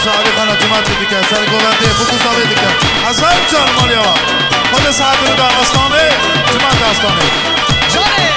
سعادی خانه جمعت دیگه سر گوونده فکوس آبی دیگه حسن جان مالیا خود سعادی رو در آستانه جمعت آستانه جانه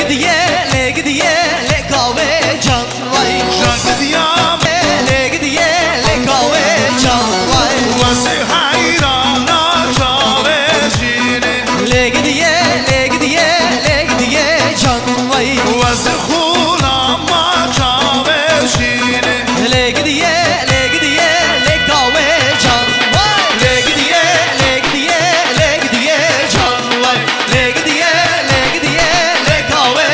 diye le kahve can vay Can diyam diye le kahve can vay Vasi hayrana çaveşine diye can vay Vasi hulama çaveşine diye le kahve can vay diye can vay diye le kahve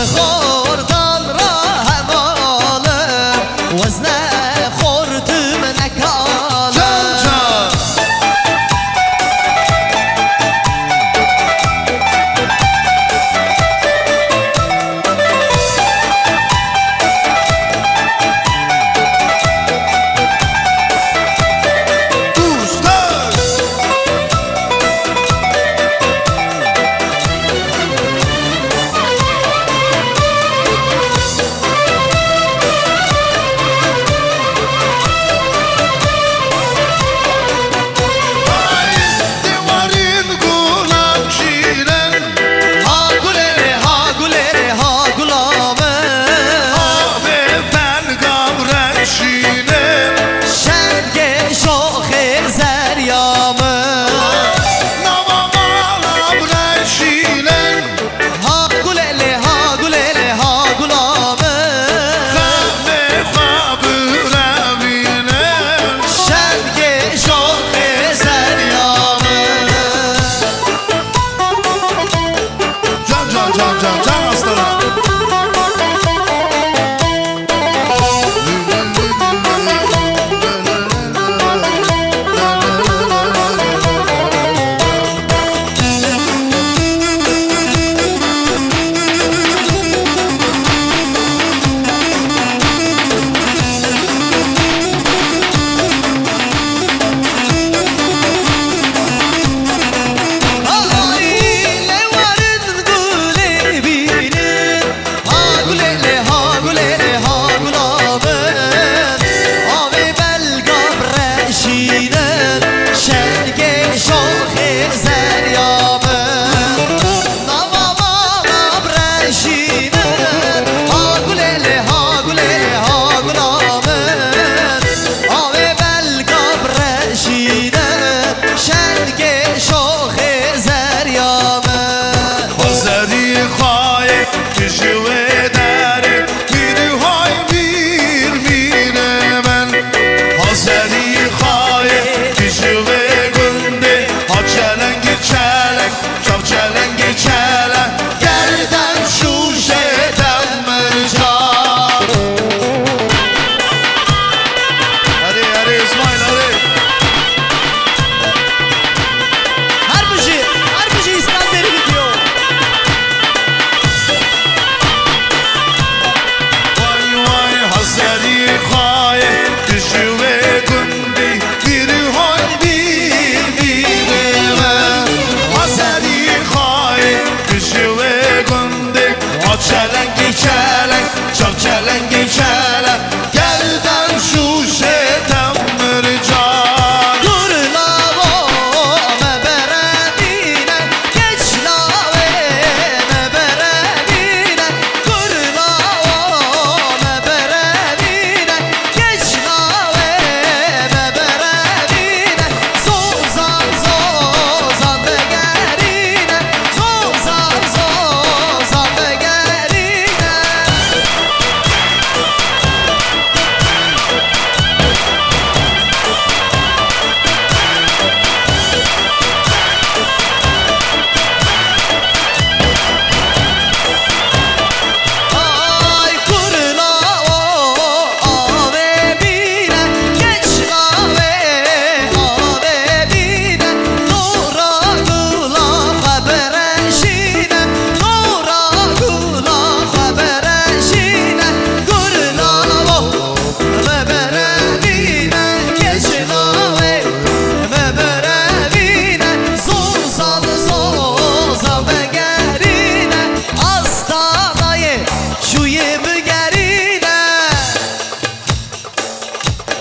خوردن را همالم وزن خوردم نکالم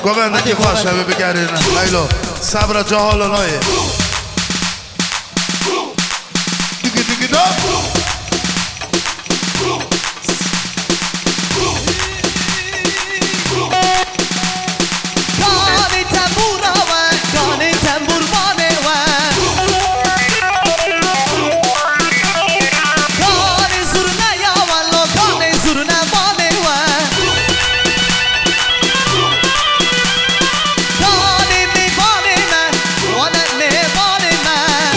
گوهرده که خواه شبه بگرین لیلو صبر جهال نایه دیگه دیگه دا کانی تنبور آوه کانی تنبور بانه و کانی زرنه یا ولو کانی زرنه بانه و کانی میبانه من وانا میبانه من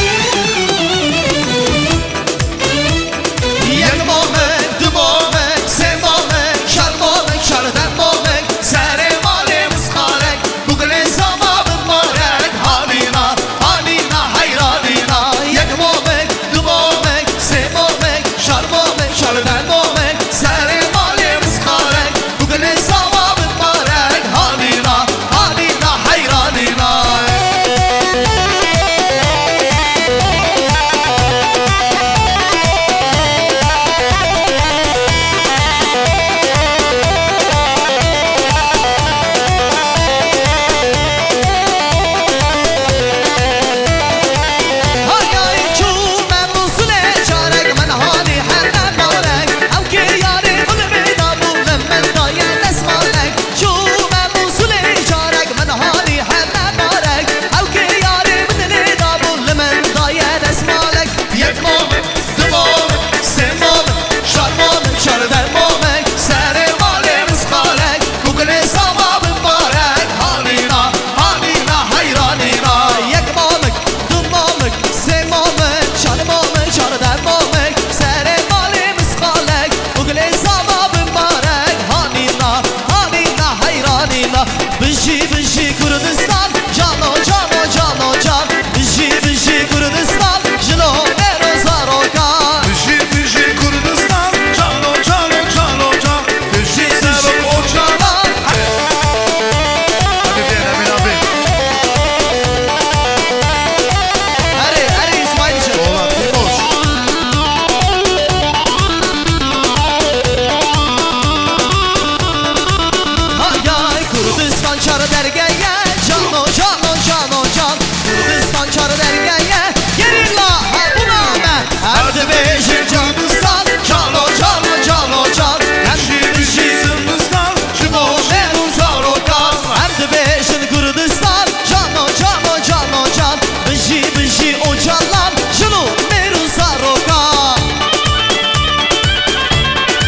çarı dergeye Cano cano cano can Kurdistan çarı dergeye Gerilla bu name Her de beşin Kurdistan Cano cano cano can Hem de beşin Kurdistan Cano merun sarokan Hem de beşin Kurdistan Cano cano cano can Beşi beşi o canlar Cano merun sarokan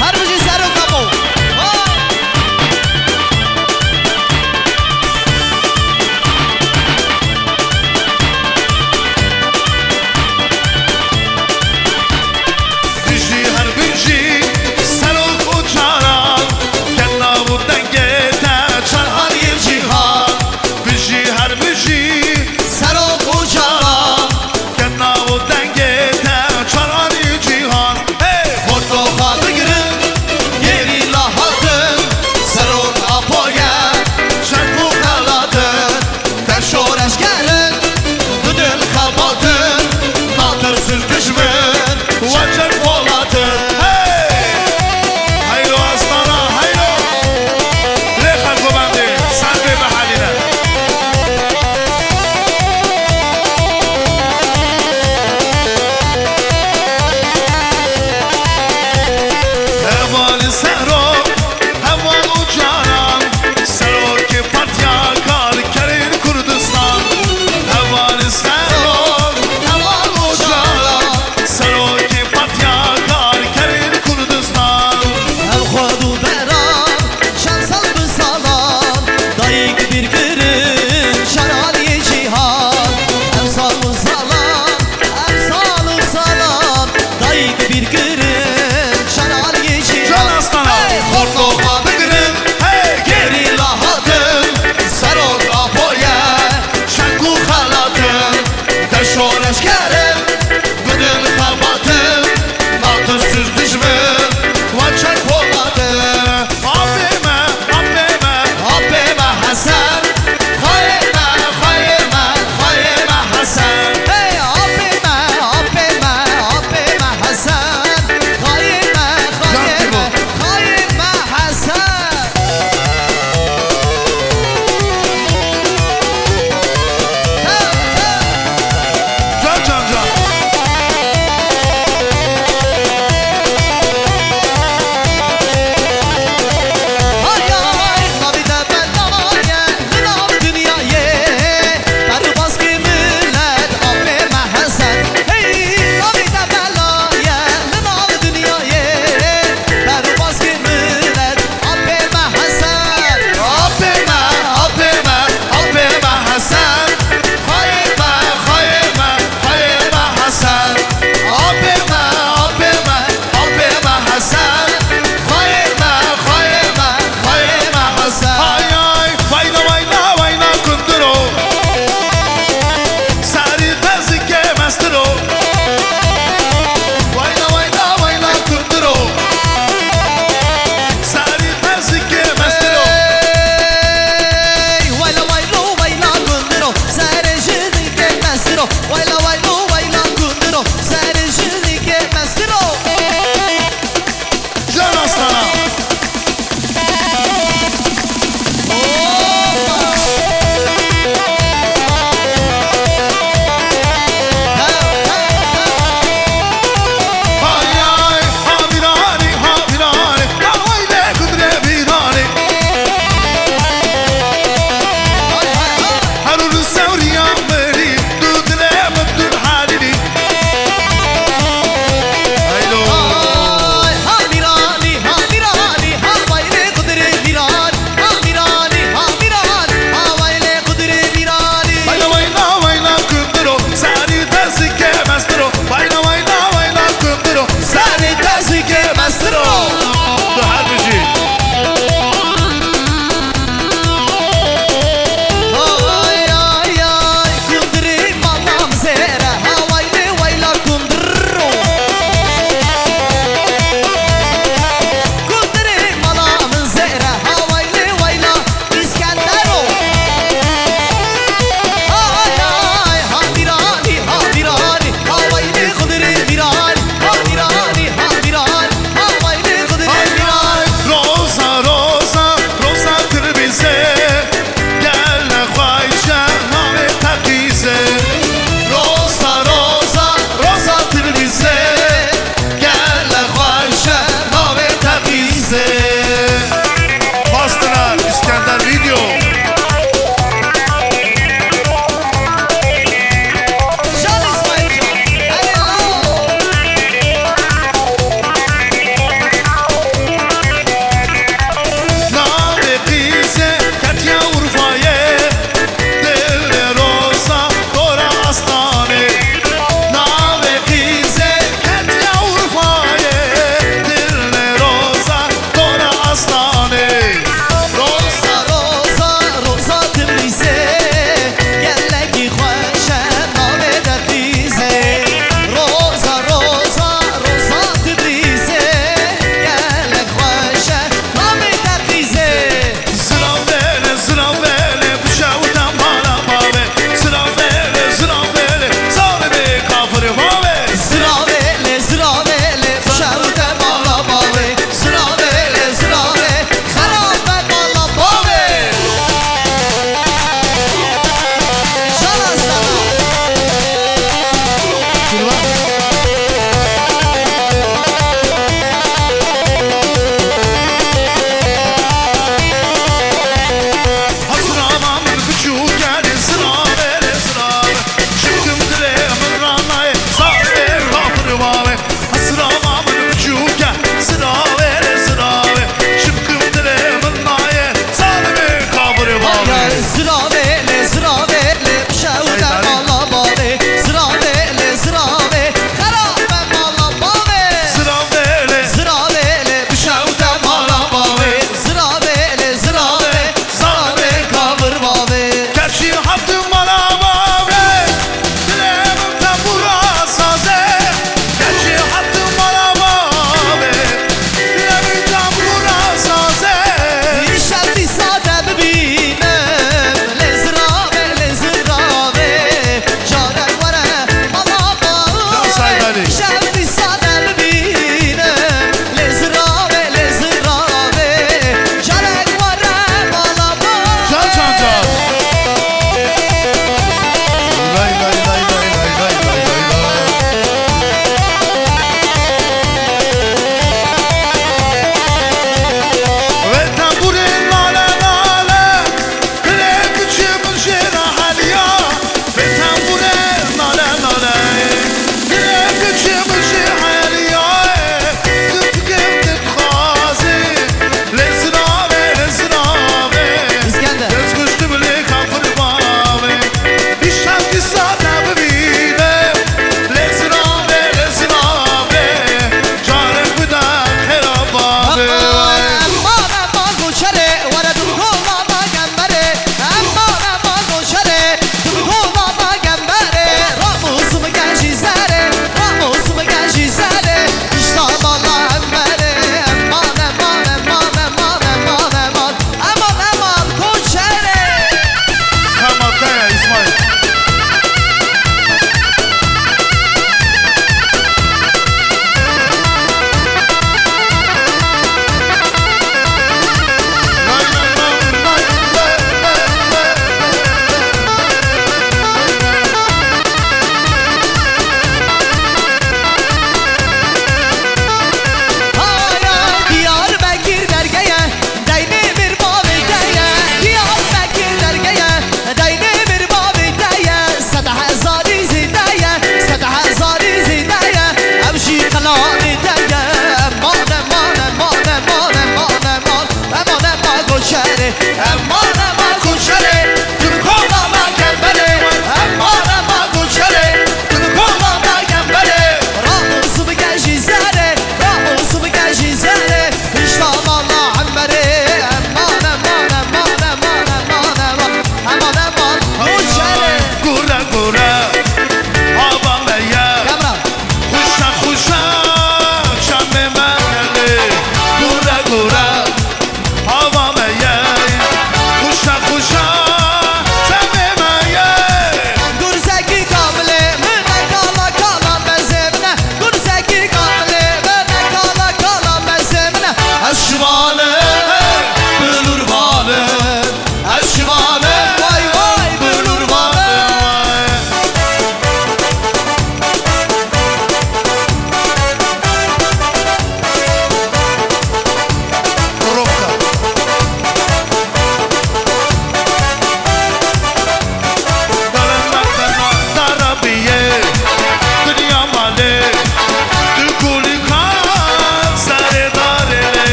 Her beşi sarokan bu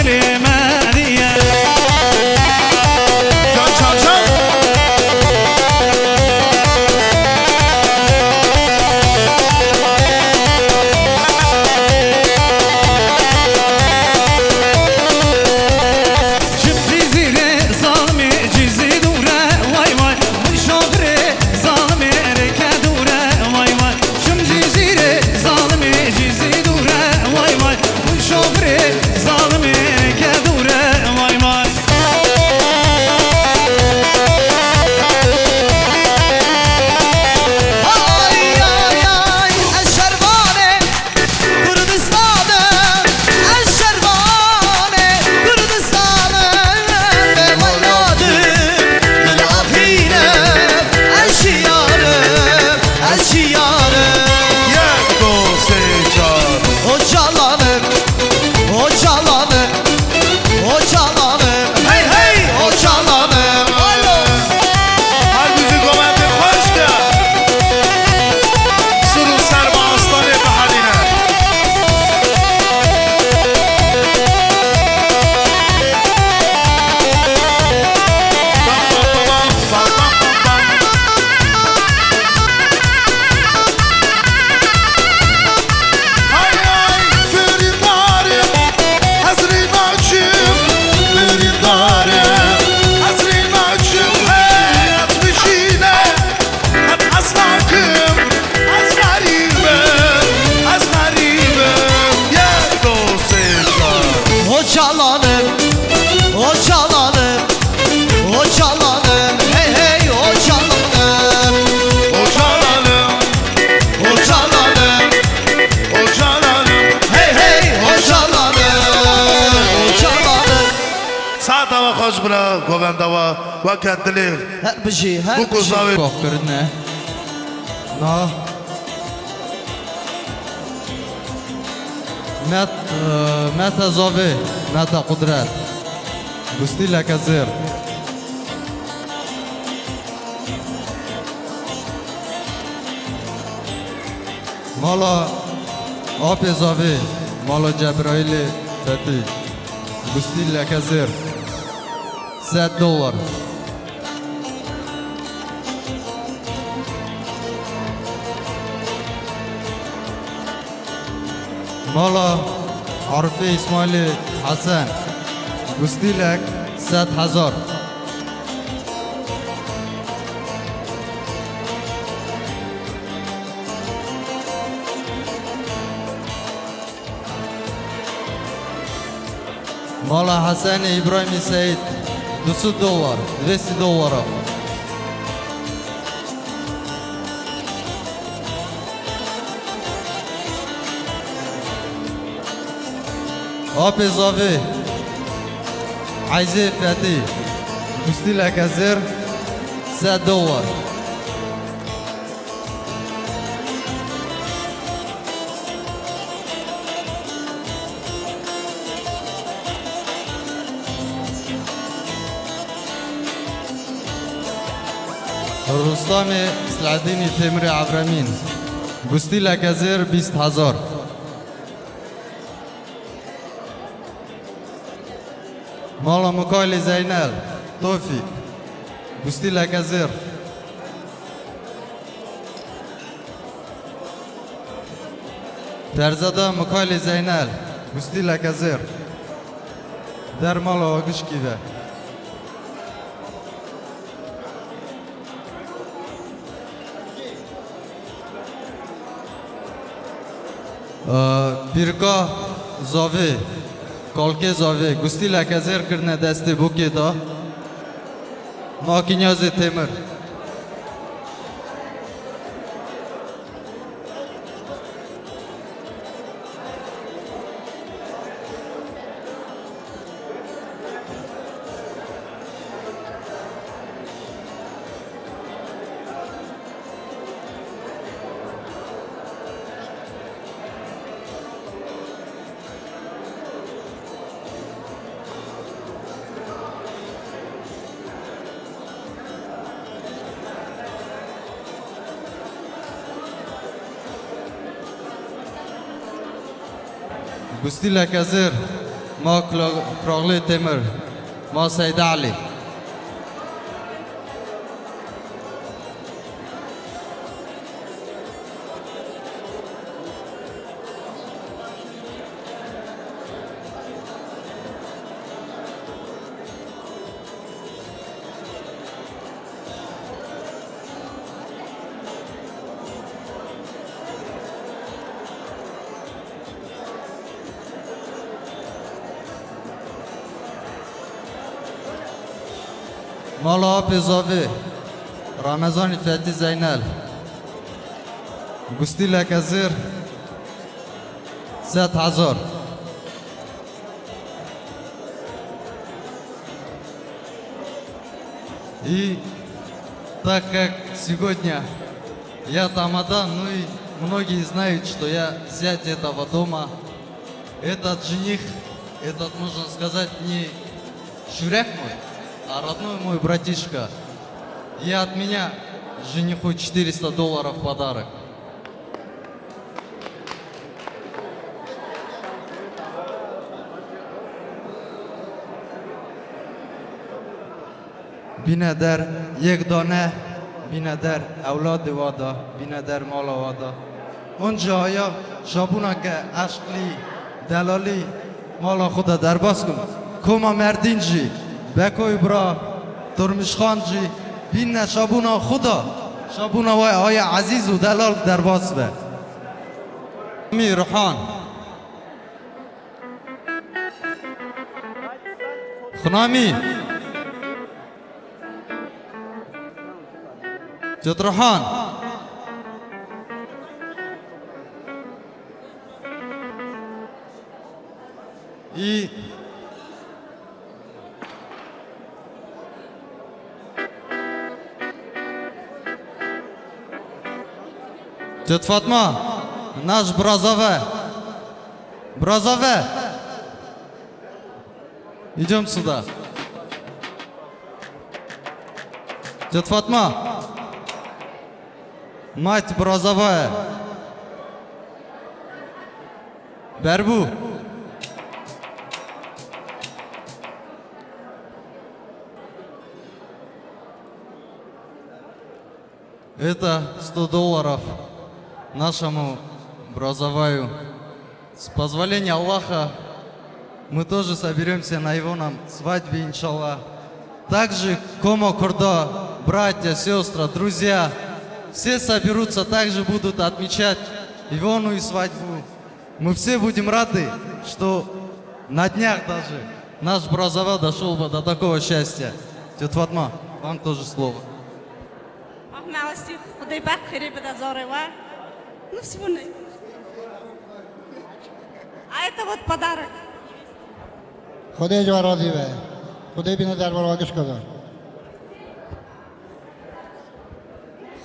مدية جان جان جان خوش برا گووندا و کندلی هر بجی هر بو کوزاوی کوک کردنه نا مت زاوی مت قدرت گستی لکزیر مالا آب زاوی مالا جبرائیل فتی گستی لکزیر $100 مالا عرفی اسماعیل حسن گستی لک 100,000 مالا حسن ابراهیم سعید $200 $200 آب اضافه عایزه فتی گستی لکزیر $100 رستم سلعدینی تیمری عبرامین گستی لکزیر 20,000 مالا مکایل زینل توفیق گستی لکزیر فرزاده مکایل زینل گستی لکزیر در مالا آگش کیوه بیرگاه زاوی کالکه زاوی گستی لکزیر کرنه دستی بوکی دا ماکینیاز تیمر گستی لکزیر ما کراغلی تیمر ما سید علی مالا آب اضافه رمضان فتی زینل گستی لکزیر 100,000 И так как сегодня я тамада, ну и многие знают, что я зять этого дома, этот жених, этот, можно сказать, не шуряк мой, а родной мой братишка. И от меня жениху $400 подарок. بیندر یک دانه بیندر اولاد وادا بیندر مال وادا اون جایا شابونا که عشقلی دلالی مالا خدا در باز کن کما مردین جی بکوی برا ترمش خان جی بین شابونا خدا شابونا وای آیا عزیز و دلال در باز به می روحان خنامی جدرحان и Тетя Фатма, наш Бразове. Бразове. Идем сюда. Тетя Фатма, мать Бразовая. Бербу. Это $100 нашему Бразоваю. С позволения Аллаха мы тоже соберемся на его нам свадьбе, иншаллах. Также Комо Курдо, братья, сестры, друзья, все соберутся, также будут отмечать Ивону и свадьбу. Мы все будем рады, что на днях даже наш Бразова дошел бы до такого счастья. Тетя Фатма, вам тоже слово. معلشی خدای بخت خیری بده زاره و نفسی بونه آیتا بود پدرک خدای جو راضی به خدای بینه در بار واقعش کدار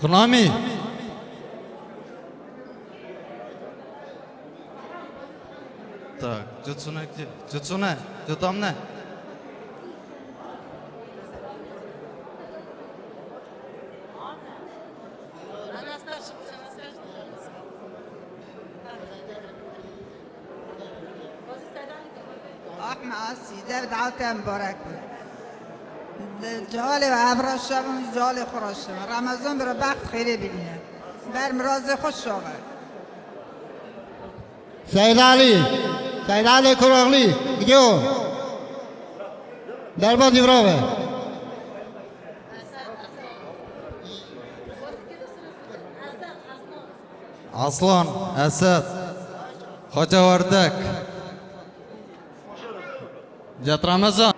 خنامی Так, Тетя где? Тетя там не? معاصی در دعوت مبارک جال و ابرشم جال خورشم رمضان برای بخت خیلی ببینه بر مراز خوش آور سید علی کراغلی گیو در باز ایبراوه Aslan, Asad, Hoca Vardak, Jat Ramazan.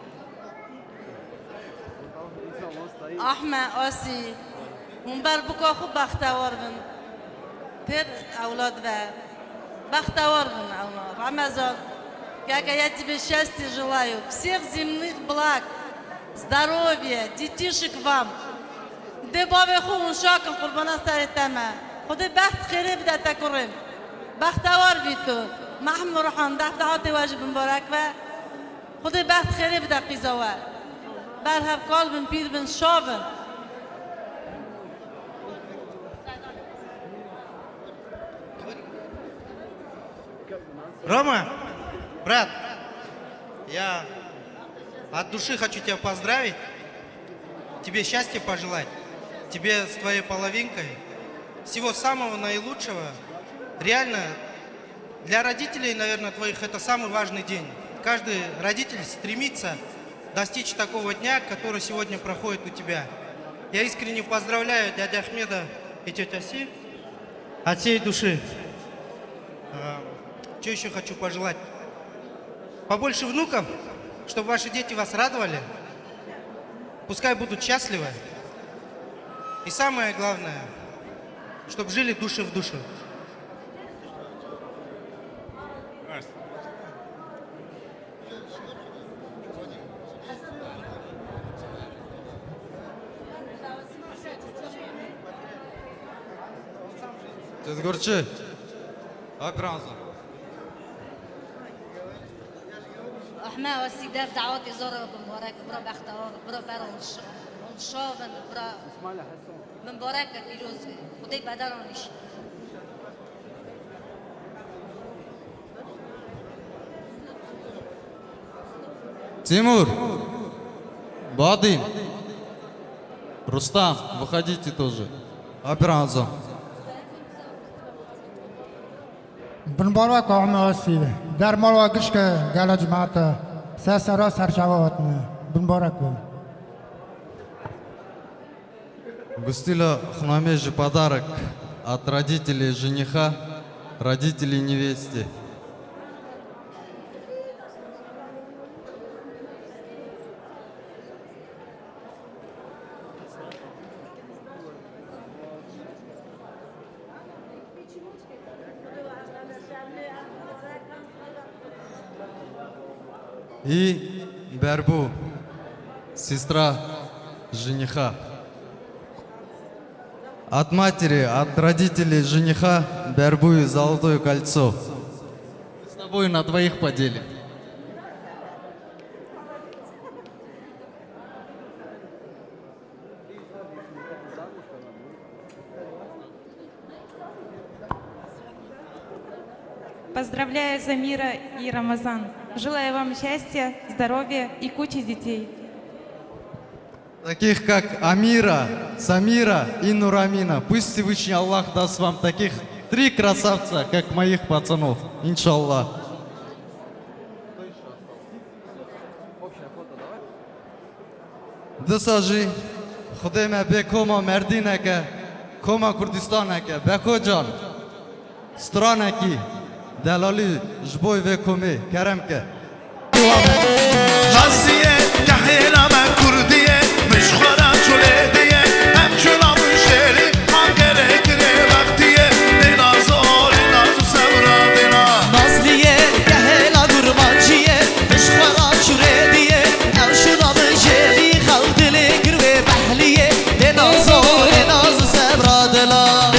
احمد آسی اون بر بکا خوب بختوار بن تر اولاد و بختوار بن اولاد Рамазан как я тебе счастья желаю всех земных благ здоровья детишек вам دبابه خون شاکم قربان سرتما خود بخت خیره بده تکرم بختوار بی تو محمد روحان دفتحات واجب مبارک و خود بخت خیره بده قیزاوه بر هر قلبن پیر بن شابن Рома, брат, Я от души хочу тебя поздравить, тебе счастья пожелать, тебе с твоей половинкой всего самого наилучшего. Реально, для родителей, наверное, твоих это самый важный день. Каждый родитель стремится достичь такого дня, который сегодня проходит у тебя. Я искренне поздравляю дядя Ахмеда и тетя Си от всей души. Что еще хочу пожелать? Побольше внуков, чтобы ваши дети вас радовали. Пускай будут счастливы. И самое главное, чтобы жили души в душу. Тезгорчи, Акранза. احنا وسيدار دعواتي زورة بمبارك برا بختار برا برونش ونشابن برا بمبارك بيروزي ودي بدرانش Тимур, Бадин, Рустам, выходите тоже. Акранза. بنباروا قوم آسیب در مراکش که گلا جماعت سرسرا سرشوات نه بنبارا کو Густила Хнамежи подарок от родителей жениха, родителей невесты. И Бербу, сестра жениха. От матери, от родителей жениха Бербу и золотое кольцо. С тобой на двоих поделим. Поздравляю Замира и Рамазан. Желаю вам счастья, здоровья и кучи детей. Таких как Амира, Самира и Нурамина. Пусть Всевышний Аллах даст вам таких 3 красавца, как моих пацанов. Иншаллах. Дасажи, Худайме Бекома Мердинеке, Кома Курдистанеке, Бекоджан, Странеки, Далали Жбой Векоме, Керемке. Naziye kahira men kurdiye müşkhara çölediye hem kölamın şeri hangere gire vaktiye dinazor inazu sevradina Nazliye gehela durmanciye Müşkhara çürediye El şurabı jeli Khaldili girve behliye Denazor enazı sebradela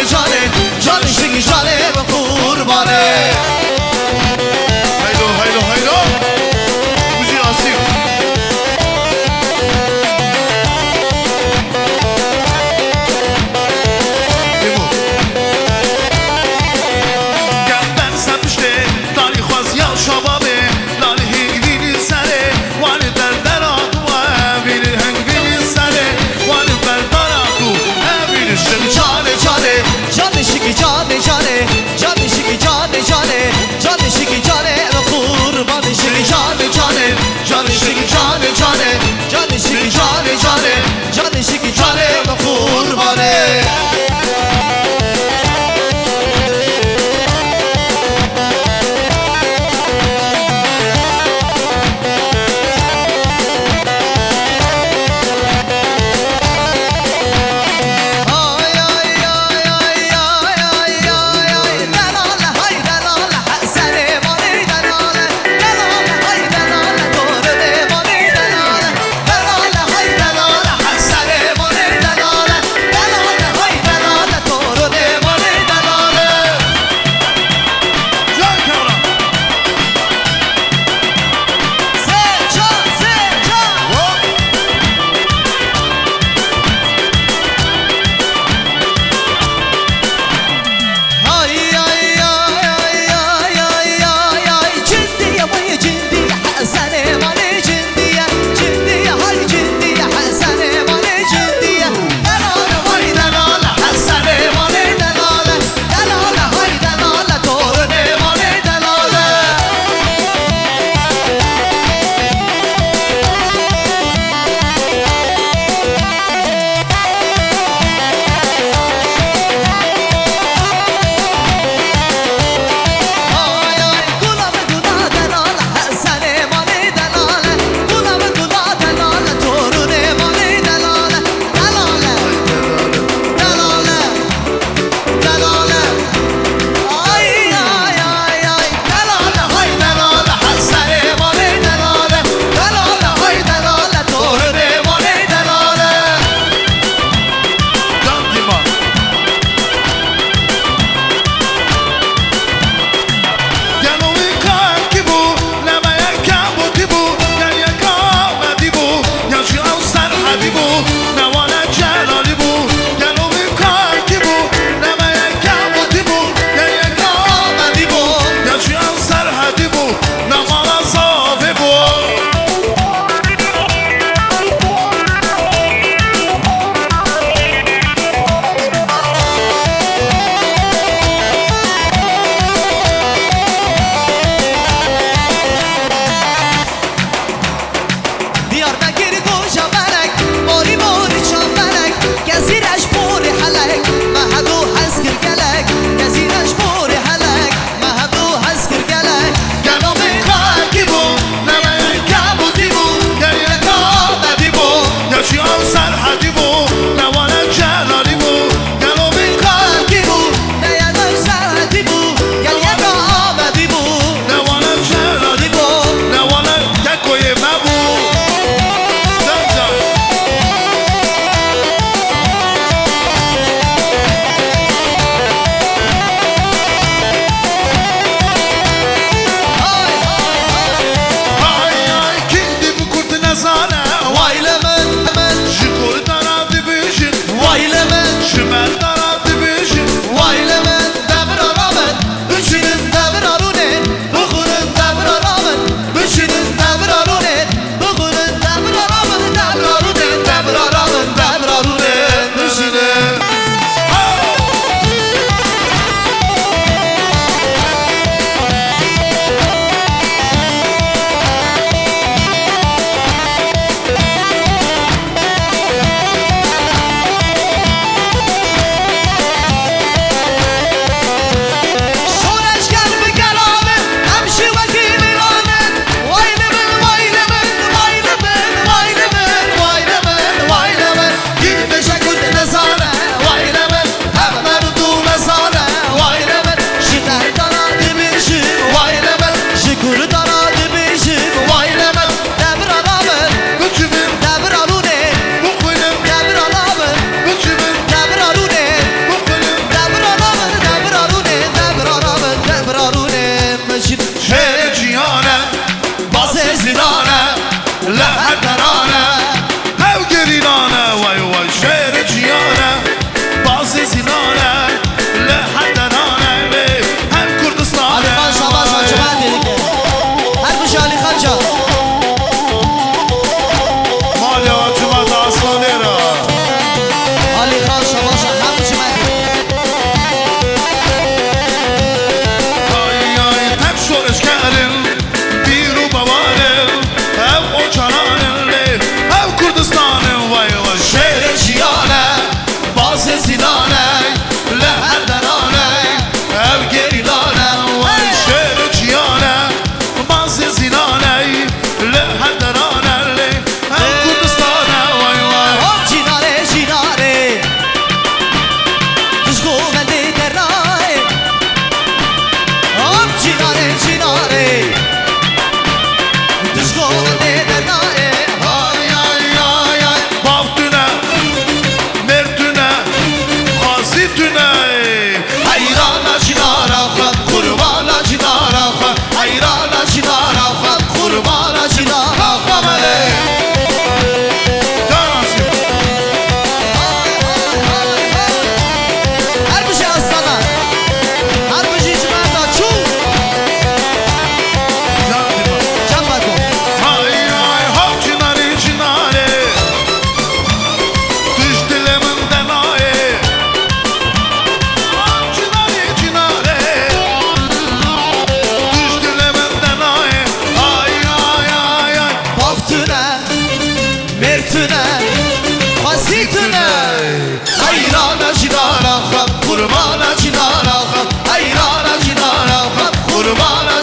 جانه جانشی جانه به قربانه هیلو هیلو هیلو بوجی آسیب گردن سپشته داری خواست یا شبابه لانی هنگ وینی سره وانی در آدو وینی هنگ وینی سره وانی بردار آدو وینی شم جانه جانه جانه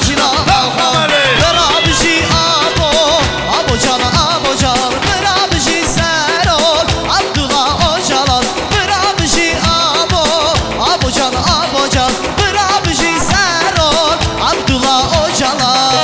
جینا برا بجی آبو جان برا بجی سرال عبدالله آجالان برا بجی آبو جان برا بجی سرال عبدالله آجالان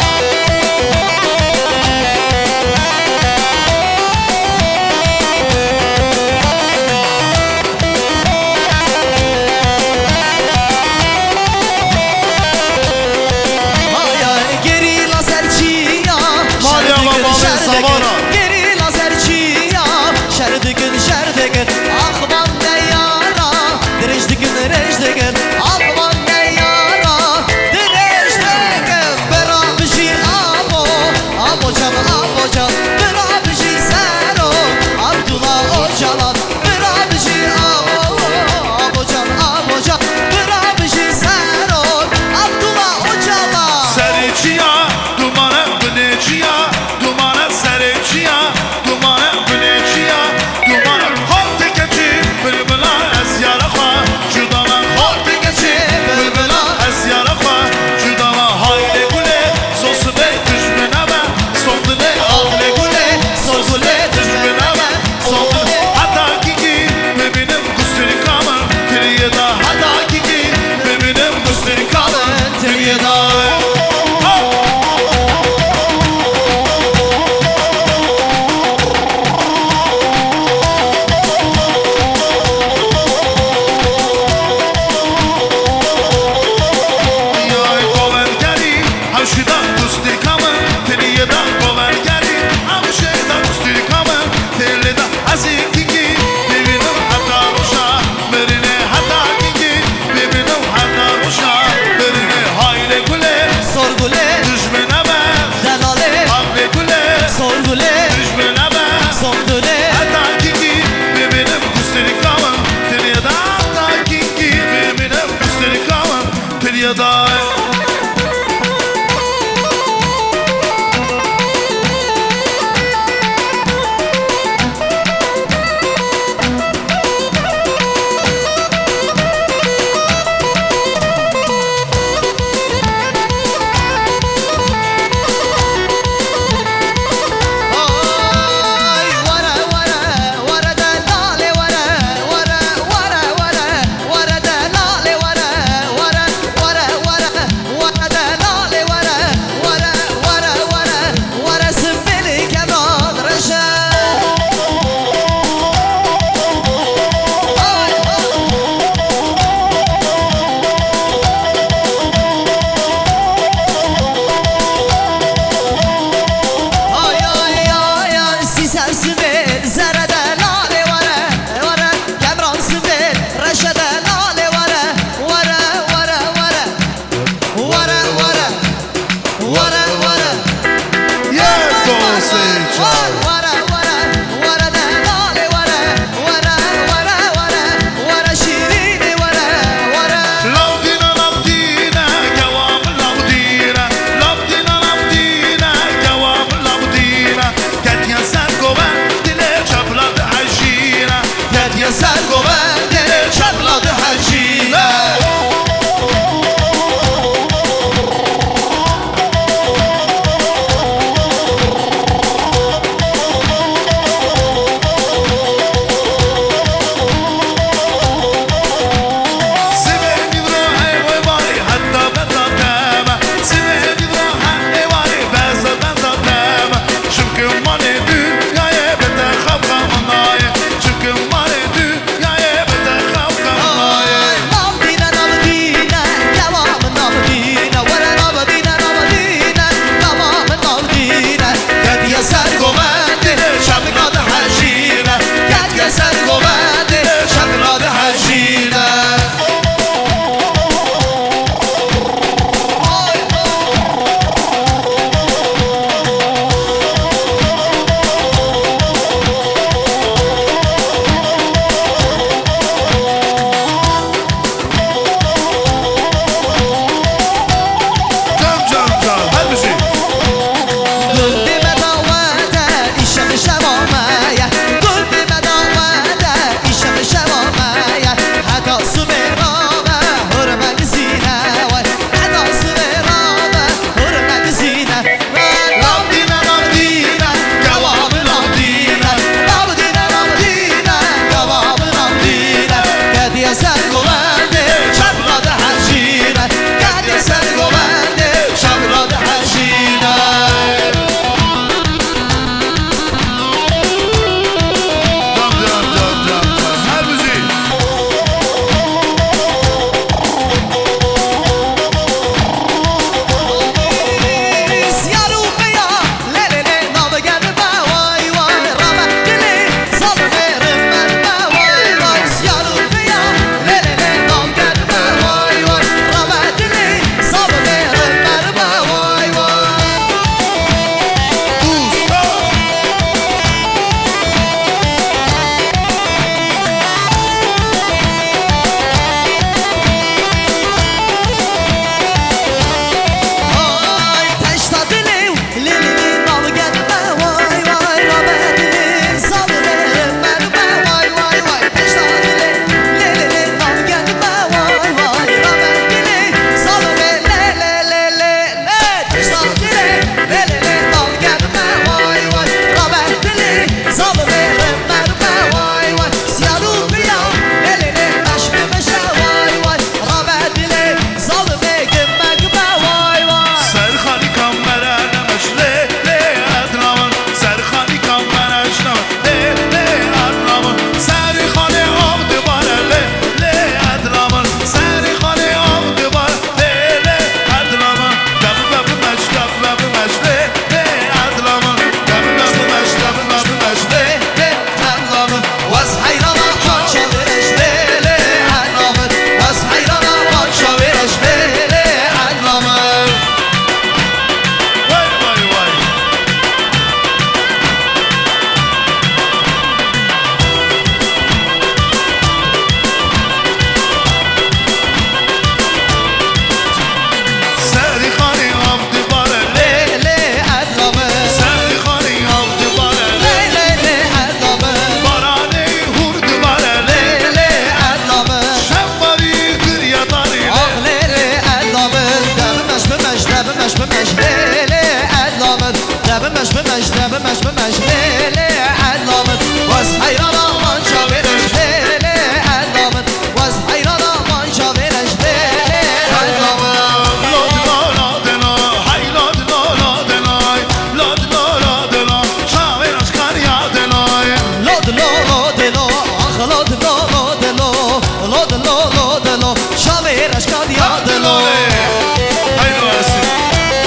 Geri lazerçiya şerdigin ahvan ne yara direjdigin ahvan ne yara direjdigin berabiji abo can berabiji sero Abdullah Öcalan berabiji abo can berabiji sero Abdullah Öcalan Sericiya dumana bıneciya dumana sericiya dumana bıneciya dumana hotte keçi bülbüla ez yara xwa judama hotte keçi bülbüla ez yara xwa judama hayle gule sosune düşmene ben sondune hayle gule sosune düşmene ben sondune hatta ki bebenim kusturi kamın teriyeda hatta ki bebenim kusturi kamın teriyeda Hayle gule دبمش بمش لیلی علامت دبمش بمش لیلی علامت واز حیران آمان جاویرش لیلی علامت واز حیران آمان جاویرش لیلی علامت لاد لا لا دلا های لاد لا لا دلای لاد لا لا دلا شاورش کار یادلای لود لو دلو آخ لود لو دلو لود لو دلو شاویرش کاد یادلو های راسی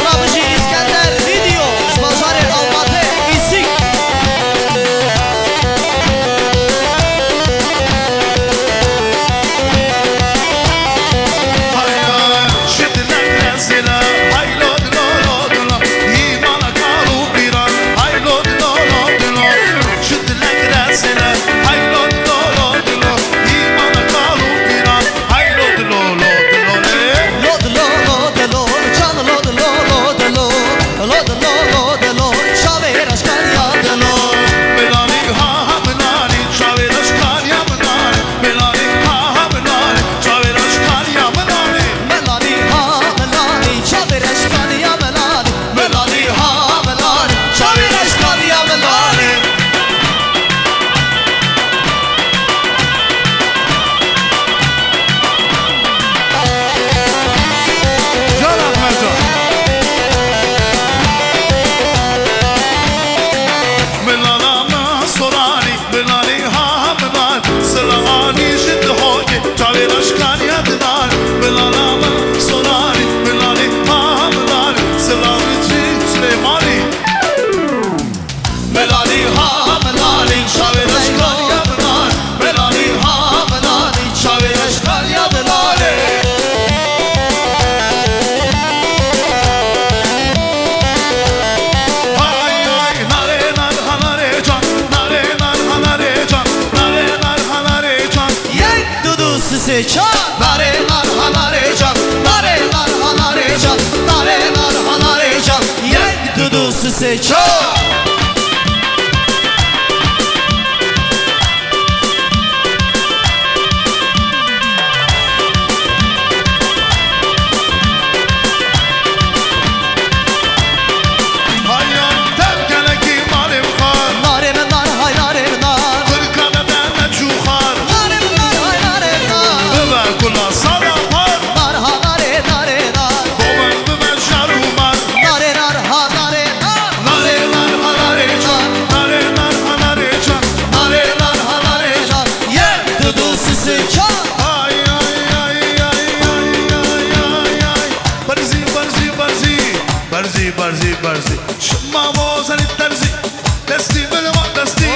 رابجی اسکندر ویدیو بازار آلماته ایسیک Çal nareler hanare can nareler hanare can nareler hanare can yek dudusu seçal برزی شما وزنی ترزی دستی بلوان دستی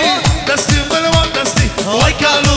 دستی بلوان دستی وای کالو